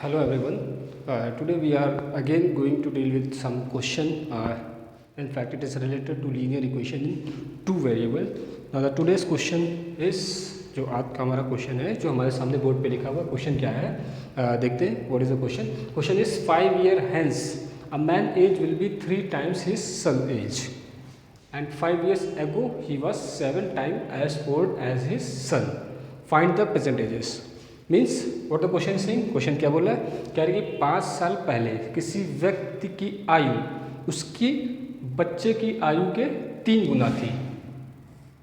Hello everyone. Today we are again going to deal with some question. In fact, it is related to linear equation in two variable. Now the today's question is जो आज का हमारा question है जो हमारे सामने board पे लिखा हुआ क्वेश्चन क्या है देखते हैं. What is the question. Question is 5 year hence a man age will be 3 times his son age and 5 years ago he was 7 times as old as his son. Find the present ages. Means what the question सिंग. Question क्या बोला है, कह रही कि 5 साल पहले किसी व्यक्ति की आयु उसकी बच्चे की आयु के 3 गुना थी,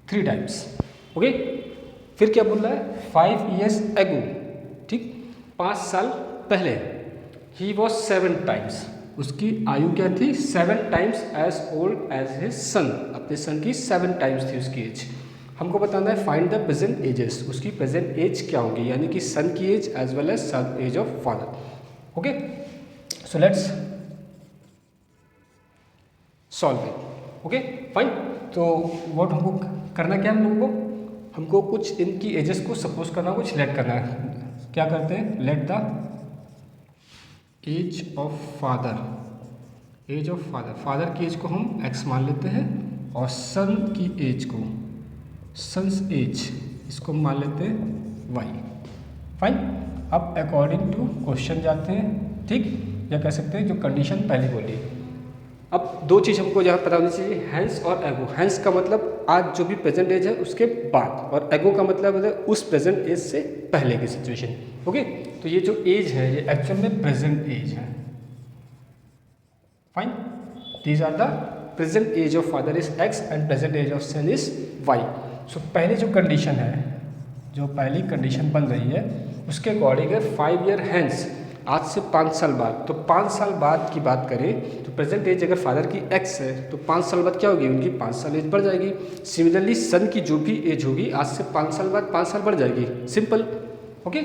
3 टाइम्स. ओके, फिर क्या बोल रहा है 5 years ago, ठीक, 5 साल पहले. ही वॉज 7 टाइम्स, उसकी आयु क्या थी 7 times as old as his son. अपने सन की 7 टाइम्स थी उसकी एज. हमको बताना है फाइंड द प्रेजेंट एजेस, उसकी प्रेजेंट एज क्या होगी, यानी कि सन की age as well as son age of father. Okay, so let's solve it. Okay fine. तो व्हाट हमको करना क्या है, हमको कुछ इनकी एजेस को सपोज करना, कुछ लेट करना है. क्या करते हैं, let the age of father, age of father, father की एज को हम x मान लेते हैं और सन की एज को, सन्स एज, इसको मान लेते हैं y. फाइन. अब अकॉर्डिंग टू क्वेश्चन जाते हैं, ठीक, या कह सकते हैं जो कंडीशन पहले बोली. अब दो चीज़ हमको यहाँ पता होनी चाहिए, हैंस और एगो. हैंस का मतलब आज जो भी प्रेजेंट एज है उसके बाद, और एगो का मतलब है उस प्रेजेंट एज से पहले की सिचुएशन. ओके, तो ये जो एज है ये एक्चुअल में प्रेजेंट एज है. Fine. These are the present age of father is x and present age of son is y. So पहले जो कंडीशन है, जो पहली कंडीशन बन रही है उसके अकॉर्डिंग है 5 year हैंस, आज से 5 साल बाद. तो 5 साल बाद की बात करें तो प्रेजेंट एज अगर फादर की x है तो 5 साल बाद क्या होगी, उनकी 5 साल एज बढ़ जाएगी. सिमिलरली सन की जो भी एज होगी आज से 5 साल बाद 5 साल बढ़ जाएगी. सिंपल. ओके,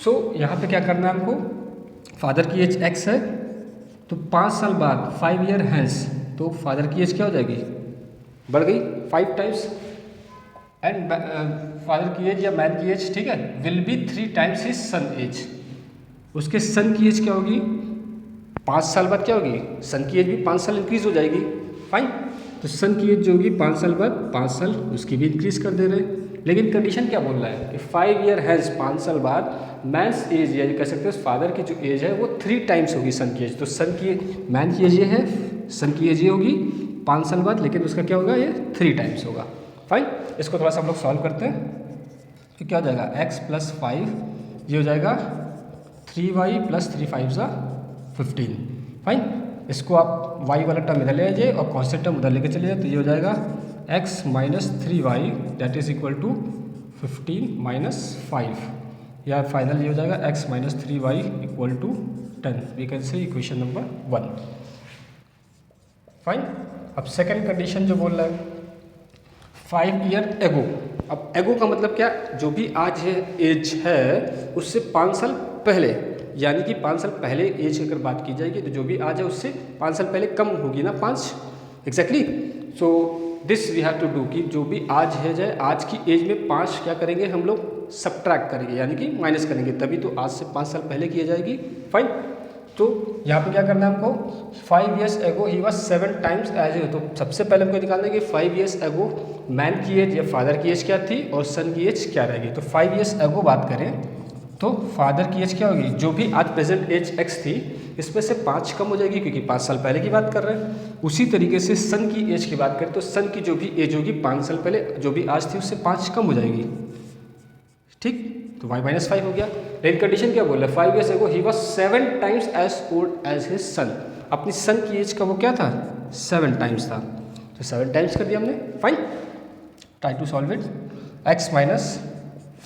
सो यहाँ पे क्या करना है हमको, फादर की एज x है तो 5 साल बाद 5 year हैंस तो फादर की एज क्या हो जाएगी, बढ़ गई 5 टाइम्स. एंड फादर की एज या मैन की एज, ठीक है, will be 3 times his son age. उसके सन की एज क्या होगी, 5 साल बाद क्या होगी, सन की एज भी 5 साल इंक्रीज हो जाएगी. फाइन. तो सन की एज जो होगी 5 साल बाद 5 साल उसकी भी इंक्रीज कर दे रहे हैं. लेकिन कंडीशन क्या बोल रहा है कि 5 year हैज 5 साल बाद मैंस एज, यानी कह सकते हैं फादर की जो एज है वो 3 टाइम्स होगी सन की एज. तो सन की मैन की एज ये है, सन की एज ये होगी 5 साल बाद, लेकिन उसका क्या होगा, ये 3 टाइम्स होगा. फाइन. इसको थोड़ा सा हम लोग सॉल्व करते हैं. तो क्या हो जाएगा, x + 5, ये हो जाएगा 3y + 3 5 15. फाइन. इसको आप y वाला टर्म इधर ले आइए और कॉन्स्टेंट टर्म उधर लेके चले जाए, तो ये हो जाएगा x - 3y that is equal to 15 - 5, या फाइनल ये हो जाएगा x - 3y equal to 10. We can say equation number 1. Fine. अब सेकेंड कंडीशन जो बोल रहा है 5 year एगो. अब एगो का मतलब क्या, जो भी आज है एज है उससे 5 साल पहले, यानी कि 5 साल पहले एज की अगर बात की जाएगी तो जो भी आज है उससे 5 साल पहले कम होगी ना, 5 exactly. So this we have to do कि जो भी आज है जाए, आज की एज में 5 क्या करेंगे हम लोग, सब्ट्रैक्ट करेंगे, यानी कि माइनस करेंगे, तभी तो आज से 5 साल पहले की जाएगी. फाइन. तो यहाँ पे क्या करना है हमको, 5 years ago ही वॉज 7 टाइम्स एज. तो सबसे पहले हमको निकालना है कि 5 years ago मैन की एज या फादर की एज क्या थी और सन की एज क्या रहेगी. तो 5 years ago बात करें तो फादर की एज क्या होगी, जो भी आज प्रेजेंट एज x थी इसमें से 5 कम हो जाएगी क्योंकि 5 साल पहले की बात कर रहे हैं. उसी तरीके से सन की एज की बात करें तो सन की जो भी एज होगी 5 साल पहले जो भी आज थी उससे 5 कम हो जाएगी. ठीक, तो y - 5 हो गया. लेकिन कंडीशन क्या बोल रहा है, 5 years ago ही was 7 times as old as his son. अपनी सन की एज का वो क्या था, 7 टाइम्स था, तो 7 टाइम्स कर दिया हमने. Fine. Try to solve it. x -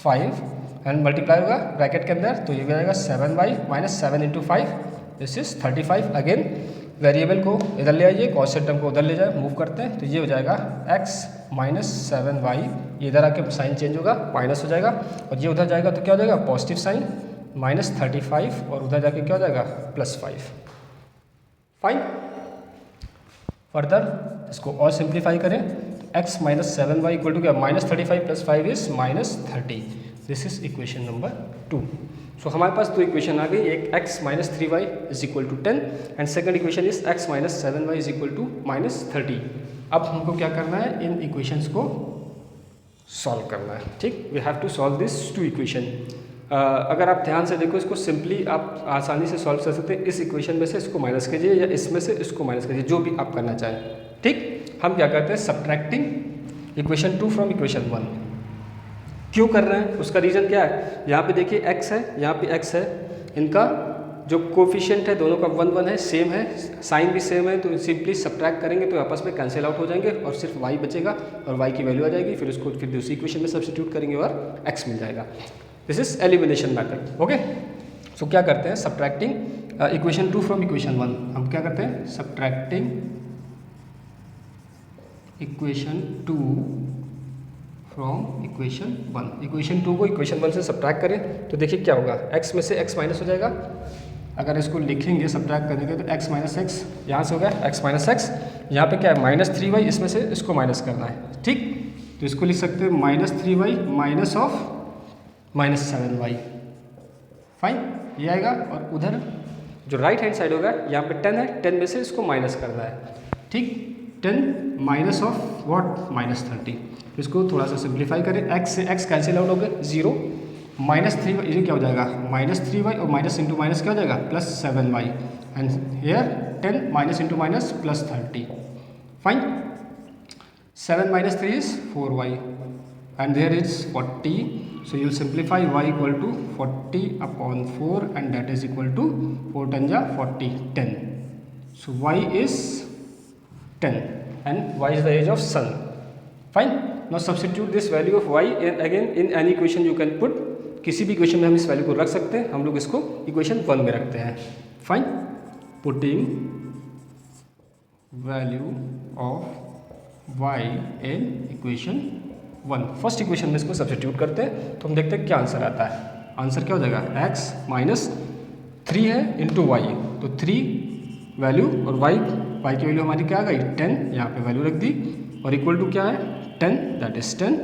5 and multiply होगा ब्रैकेट के अंदर, तो ये हो जाएगा 7y - 7 × 5 this is 35. Again variable को इधर ले आइए, कॉन्स्टेंट टर्म को उधर ले जाए, मूव करते हैं, तो ये हो जाएगा x - 7y, ये इधर आके साइन चेंज होगा, माइनस हो जाएगा, और ये उधर जाएगा तो क्या हो जाएगा, पॉजिटिव साइन -35, और उधर जाके क्या हो जाएगा, +5. फाइन. फर्दर इसको और सिंप्लीफाई करें, x - 7y इक्वल टू क्या, -35 + 5 is -30. This is equation number 2. So हमारे पास दो इक्वेशन आ गई, एक x minus 3y is equal to 10 and second equation is x minus 7y is equal to minus 30। अब हमको क्या करना है, इन इक्वेशंस को सॉल्व करना है। ठीक, we have to solve this two equation. अगर आप ध्यान से देखो, इसको सिंपली आप आसानी से सॉल्व कर सकते हैं। इस इक्वेशन में से इसको माइनस कीजिए या इसमें से इसको माइनस कीजिए, जो भी आप करना चाहें। ठीक, हम क्या करते हैं, सब्ट्रैक्टिंग इक्वेशन 2 फ्रॉम इक्वेशन 1। क्यों कर रहे हैं, उसका रीज़न क्या है, यहाँ पे देखिए x है, यहाँ पे x है, इनका जो कोफिशिएंट है दोनों का 1 1 है, सेम है, साइन भी सेम है, तो सिंपली सब्ट्रैक्ट करेंगे तो आपस में कैंसिल आउट हो जाएंगे और सिर्फ y बचेगा और y की वैल्यू आ जाएगी। फिर उसको फिर दूसरी इक्वेशन में सब्स्टिट्यूट करेंगे और x मिल जाएगा। This is elimination method. Okay, so क्या करते हैं, सब्ट्रैक्टिंग इक्वेशन 2 फ्रॉम इक्वेशन 1। हम क्या करते हैं, subtracting equation 2 from equation 1। Equation 2 को इक्वेशन 1 से सब्ट्रैक्ट करें तो देखिए क्या होगा, x में से x माइनस हो जाएगा। अगर इसको लिखेंगे सब्ट्रैक्ट करेंगे तो x माइनस एक्स, यहाँ से हो गया x माइनस एक्स, यहाँ पे क्या है माइनस 3y, इसमें से इसको माइनस करना है। ठीक, तो इसको लिख सकते हैं minus 3y minus of minus 7y। Fine, ये आएगा। और उधर जो राइट हैंड साइड होगा, यहाँ पे 10 है, 10 में से इसको माइनस करना है। ठीक, 10 माइनस ऑफ व्हाट, माइनस 30। इसको थोड़ा सा सिंप्लीफाई करें, x से x कैंसिल आउट हो गए, 0 माइनस 3y, ये क्या हो जाएगा माइनस 3y और माइनस इंटू माइनस क्या हो जाएगा plus 7y and here 10 minus into minus plus 30। Fine, 7 minus 3 is 4y and there is 40। So you will simplify y equal to 40 upon 4 and that is equal to 4 10 ja 40, 10. So y is 10 and y is the age of sun. Fine. Now substitute this value of y and again in any equation you can put. किसी भी equation में हम इस value को रख सकते हैं। हम लोग इसको इक्वेशन 1 में रखते हैं। Fine, putting value of y in equation 1। First equation में इसको सब्स्टिट्यूट करते हैं तो हम देखते हैं क्या आंसर आता है। आंसर क्या हो जाएगा, x माइनस 3 है इंटू वाई, तो 3 वैल्यू और y की वैल्यू हमारी क्या आ गई 10, यहाँ पे वैल्यू रख दी और इक्वल टू क्या है 10, दैट इज 10।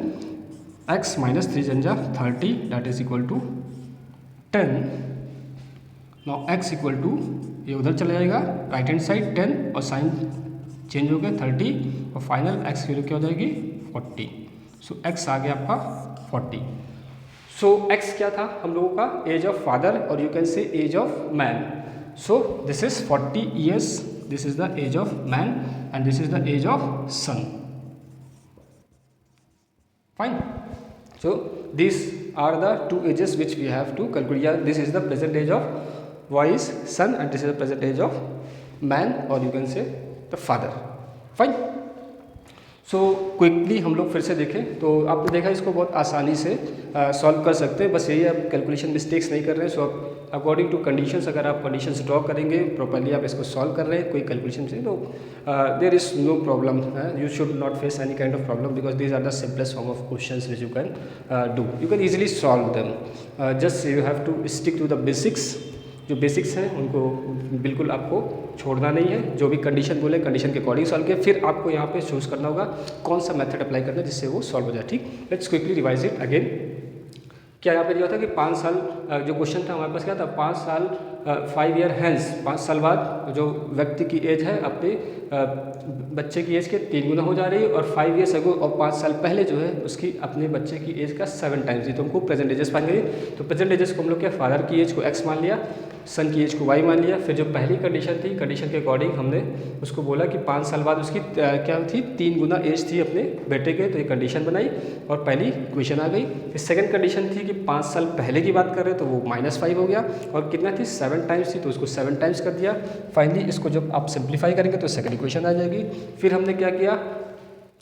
x माइनस 3 जंजा 30, that is equal to 10। Now x equal to ये उधर चला जाएगा राइट हैंड साइड 10 और साइन चेंज हो गया 30 और फाइनल x की वैल्यू क्या हो जाएगी 40। सो x आ गया आपका 40। सो x क्या था हम लोगों का, एज ऑफ फादर और you can say age of man. So this is 40 years, this is the age of man and this is the age of son. Fine, so this are the two ages which we have to calculate. This is the present age of wise son and this is the present age of man और you can say the father. Fine, so quickly हम लोग फिर से देखें तो आपने देखा इसको बहुत आसानी से सॉल्व कर सकते हैं। बस यही आप कैलकुलेशन मिस्टेक्स नहीं कर रहे हैं। सो अकॉर्डिंग टू कंडीशंस, अगर आप कंडीशंस ड्रॉ करेंगे प्रॉपर्ली, आप इसको सॉल्व कर रहे हैं कोई कैलकुलेशन से, तो there is no problem, you should not face any kind of problem because these are the simplest form of questions which you can do, you can easily solve them. Just you have to stick to the basics. जो basics हैं उनको बिल्कुल आपको छोड़ना नहीं है। जो भी कंडीशन बोले कंडीशन के अकॉर्डिंग सॉल्व किया, फिर आपको यहाँ पे चूज़ करना होगा कौन सा मेथड अप्लाई करना है जिससे वो सॉल्व हो जाए। ठीक, let's quickly revise it again. क्या यहाँ पे दिया था कि 5 साल, जो क्वेश्चन था हमारे पास क्या था, 5 साल 5 ईयर हैंस, 5 साल बाद जो व्यक्ति की एज है अपने बच्चे की एज के 3 गुना हो जा रही है और 5 ईयर्स अगो और 5 साल पहले जो है उसकी अपने बच्चे की एज का 7 टाइम्स थी। तो हमको प्रेजेंट एजेस मान गई। तो प्रेजेंट एजेस को हम लोग क्या, फादर की एज को x मान लिया, सन की एज को y मान लिया। फिर जो पहली कंडीशन थी, कंडीशन के अकॉर्डिंग हमने उसको बोला कि 5 साल बाद उसकी क्या थी 3 गुना एज थी अपने बेटे के, तो ये कंडीशन बनाई और पहली इक्वेशन आ गई। फिर सेकंड कंडीशन थी कि 5 साल पहले की बात कर रहे तो वो -5 हो गया और कितना थी 7 टाइम्स थी तो उसको 7 टाइम्स कर दिया। फाइनली इसको जब आप सिंप्लीफाई करेंगे तो सेकंड इक्वेशन आ जाएगी। फिर हमने क्या किया,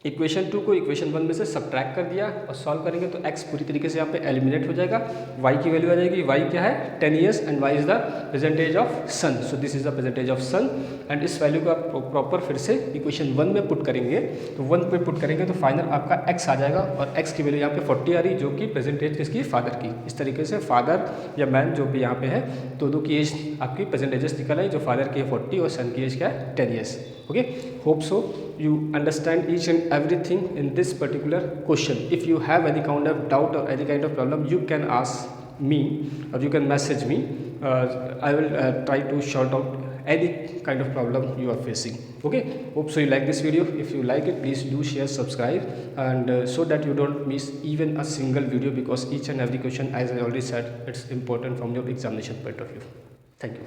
इक्वेशन 2 को इक्वेशन 1 में से सब्ट्रैक्ट कर दिया और सॉल्व करेंगे तो x पूरी तरीके से यहाँ पे एलिमिनेट हो जाएगा। y की वैल्यू आ जाएगी, y क्या है 10 years and y is the present age of son. So this is the present age of son and इस वैल्यू को आप प्रॉपर फिर से इक्वेशन 1 में पुट करेंगे तो 1 पे पुट करेंगे तो फाइनल आपका x आ जाएगा और x की वैल्यू यहाँ पे 40 आ रही जो कि प्रेजेंट एज किसकी, फादर की। इस तरीके से फादर या मैन जो भी यहाँ पे है दोनों की एज आपकी प्रेजेंट एजेस निकल आई, जो फादर की है 40 और सन की एज क्या है 10 years। Okay, hope so you understand each and everything in this particular question. If you have any kind of doubt or any kind of problem, you can ask me, or you can message me. I will try to sort out any kind of problem you are facing. Okay, hope so you like this video. If you like it, please do share, subscribe, and so that you don't miss even a single video, because each and every question, as I already said, it's important from your examination point of view. Thank you.